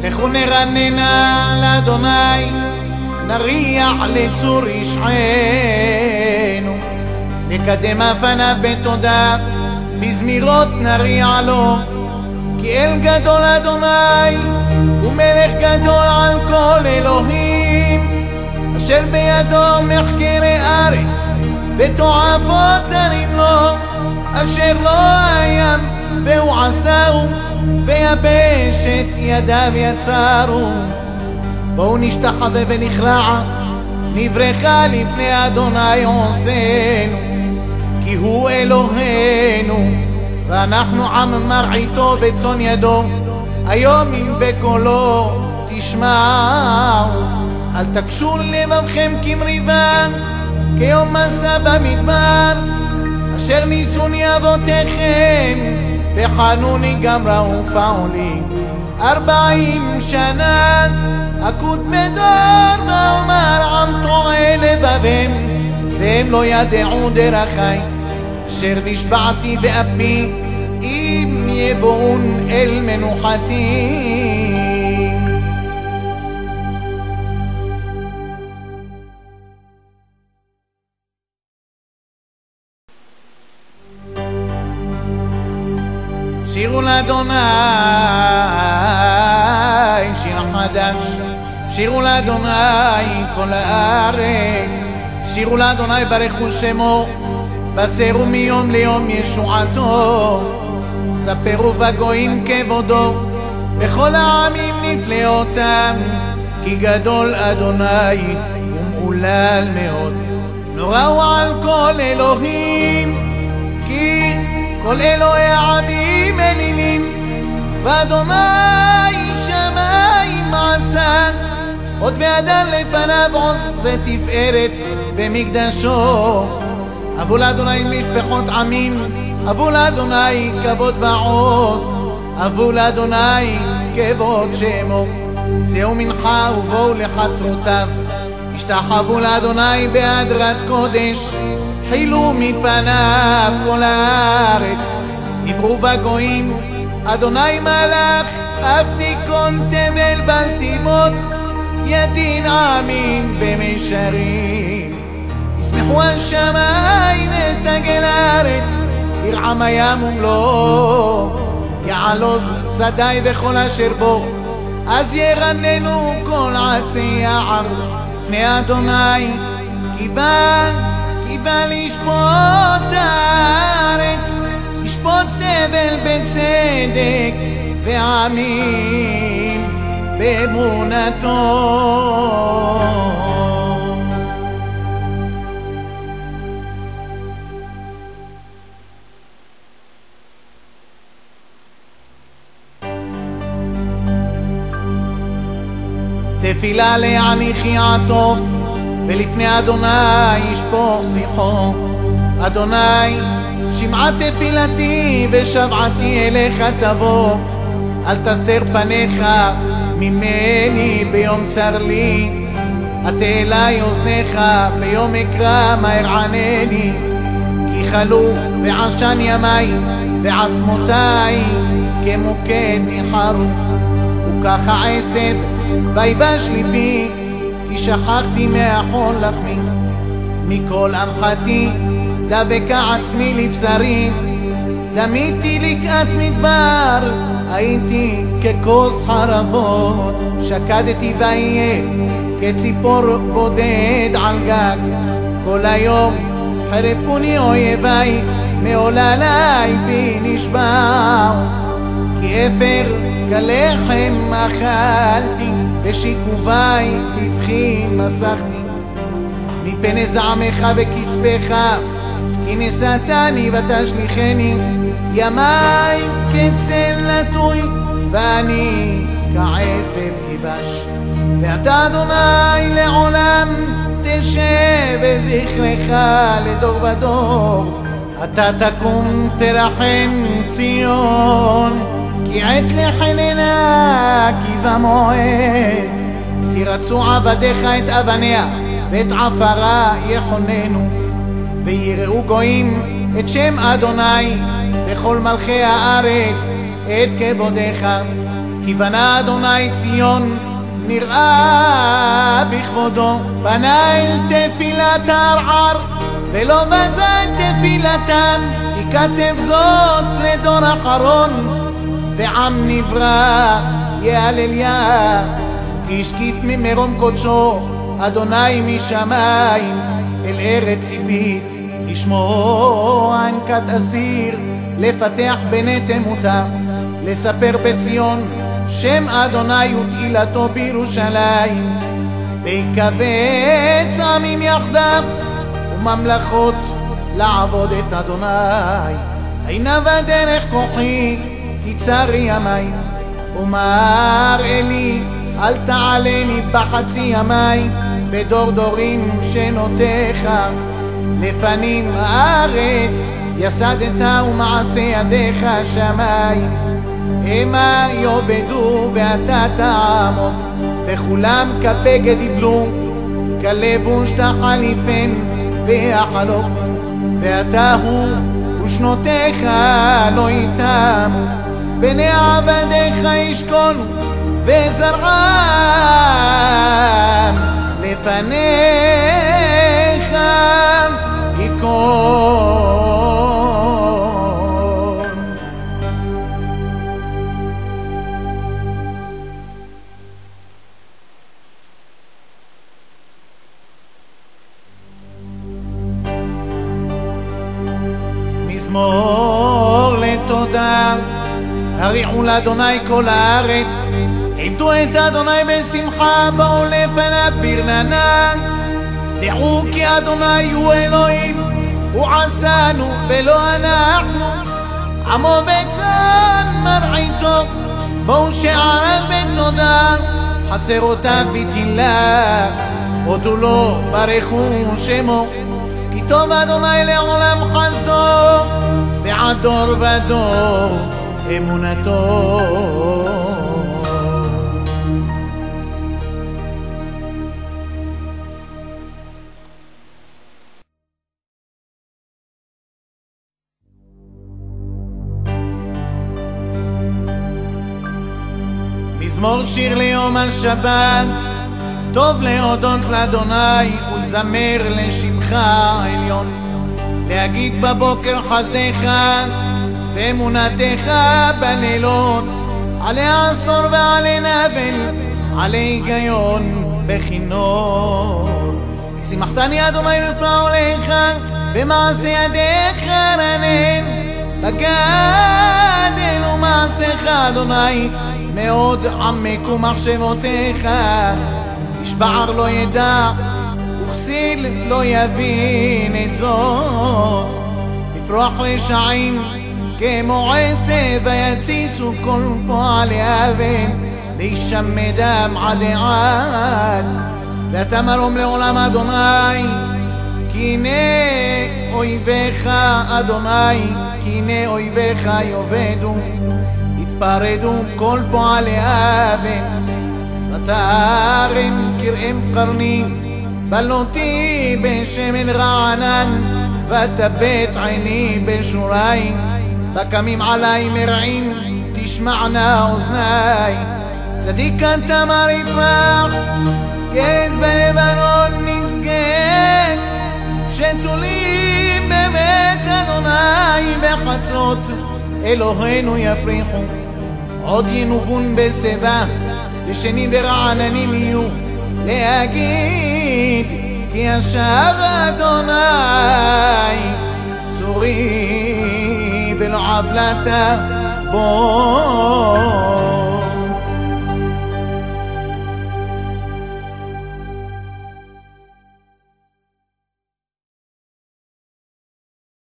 לכו נרננה לאדוני, נריע לצור ישענו, נקדם אבניו בתודה, בזמירות נריע לו, כי אל גדול אדוני, ומלך גדול על כל אלוהים, אשר בידו מחקרי ארץ, ותועבות הרים לו, אשר לא הים והוא עשהו, ויבשת ידיו יצרו. בואו נשתחווה ונכרע, נברכה לפני אדוני עושנו, כי הוא אלוהינו, ואנחנו עם מרעיתו וצאן ידו. היום אם בקולו תשמעו, אל תקשו לבבכם כמריבה, כיום מסע במדבר, אשר ניסוני אבותיכם, וחנוני גמרה ופעולי. 40 שנה אקוד בדור, ואומר עם טועה לבבם, והם לא ידעו דרכי, אשר נשבעתי באפי, אם יבואון אל מנוחתי. שירו לאדוני שיר חדש, שירו לאדוני כל הארץ, שירו לאדוני ברכו שמו, בשרו מיום ליום ישועתו, ספרו בגויים כבודו, בכל העמים נפלאותם, כי גדול אדוני ומעולל מאוד. נוראו על כל אלוהים, כי כל אלוהי העמים אלילים, ואדוני שמיים עשה, עוד ואדם לפניו עוז ותפארת במקדשו. אבו לאדוני משפחות עמים, אבו לאדוני כבוד ועוז, אבו לאדוני כבוד שמו. שאו מנחה ובואו לחצרותיו, השתחוו לאדוני בהדרת קודש, חילו מפניו כל הארץ. אמרו בגויים אדוני מלך, אב תיכון תבל בל תימות, ידין עמים במישרים. ישמחו השמיים ותגל הארץ, ירעם הים ומלואו, יעלוז שדי וכל אשר בו, אז ירננו כל עצי יער לפני אדוני, כי בא לשפוט הארץ, לשפוט תבל בצדק ועמים באמונתו. תפילה להניחי עטוף, ולפני אדוני ישפוך שיחו. אדוני שמעה תפילתי ושבעתי אליך תבוא, אל תסתר פניך ממני ביום צר לי, עטה אלי אוזניך ביום אקרא מהר ענני. כי חלו ועשן ימי ועצמותי כמוקד ניחרו, וככה עשב ויבש ליבי, כי שכחתי מאחון לחמי. מכל אנחתי דבקה עצמי לבשרי, דמיתי לקעת מדבר, הייתי ככוס חרבות, שקדתי ואהיה כציפור בודד על גג. כל היום חרפוני אויבי, מעוללי בי נשבעו, כי אפר כלחם אכלתי, ושיקובי בבכי מסכתי. מפני זעמך וקצפך, כי נשאתני ותשליכני. ימי כצל נטוי, ואני כעשב יבש. ואתה אדוני לעולם תשב, וזכרך לדור ודור. אתה תקום תרחם ציון, כי עת לחננה כי במועד. כי רצו עבדיך את אבניה, ואת עפרה יכוננו. ויראו גויים את שם אדוני, וכל מלכי הארץ את כבודך. כי בנה אדוני ציון נראה בכבודו, בנה אל תפילת הערער ולא בזה את תפילתם, ייכתב זאת לדור אחרון, ועם נברא יהלליה, כי השקיף ממרום קודשו אדוני משמיים אל ארץ ציבית, לשמוע אנקת אסיר, לפתח בני תמותה, לספר בציון שם אדוני ותהילתו בירושלים, ויקבץ עמים יחדיו וממלכות לעבוד את אדוני. עיניו הדרך כוחי קיצר ימי, ומר אלי אל תעלני בחצי ימי, בדור דורים שנותיך לפנים הארץ יסדת ומעשה ידיך שמיים, המה יאבדו ואתה תעמוד, וכולם כבגד יבלו, כלבוש תחליפם ויחלוקו, ואתה הוא ושנותיך לא יתמו, בני עבדיך ישכונו וזרעם לפניך ייכון. מזמור לתודה, הריעו לאדוני כל הארץ, עבדו את אדוני בשמחה, באו לפניו ברננה, דעו כי אדוני הוא אלוהים, הוא עשנו ולא אנחנו, עמו בצאן מרעיתו, בואו שער בתודה, חצרותיו בתהילה, הודו לו ברכו שמו, כי טוב אדוני לעולם חסדו, ועד דור ודור אמונתו. מזמור שיר ליום השבת, טוב להודות לאדוני ולזמר לשמך העליון, להגיד בבוקר חסדך ואמונתך בלילות, עלי עשור ועלי נבל, עלי היגיון בכינור. כי שימחתני אדוני בפעוליך, במעשה ידיך רנן, בגדל ומעשיך אדוני, מאוד עמקו מחשבותיך, איש בער לא ידע וכסיל לא יבין את זאת, לפרוח רשעים כמו עשב ויציצו כל פועלי אבן, להישמדם עד עד, ואתה מרום לעולם אדוני, כי הנה אויביך אדוני, כי הנה אויביך יאבדו, יתפרדו כל פועלי אבן, ותערם כרעם קרני, בלותי בשמן רענן, ותבט עיני בשורי, בקמים עלי מרעים תשמענה אוזני, צדיק אתה מרפח, כרס בלבנון נשגב, שתולים בבית אדוני בחצות, אלוהינו יפריחו, עוד ינובון בשיבה, ישנים ורעננים יהיו, להגיד כי ישב אדוני צורי ולא עוולתה בו.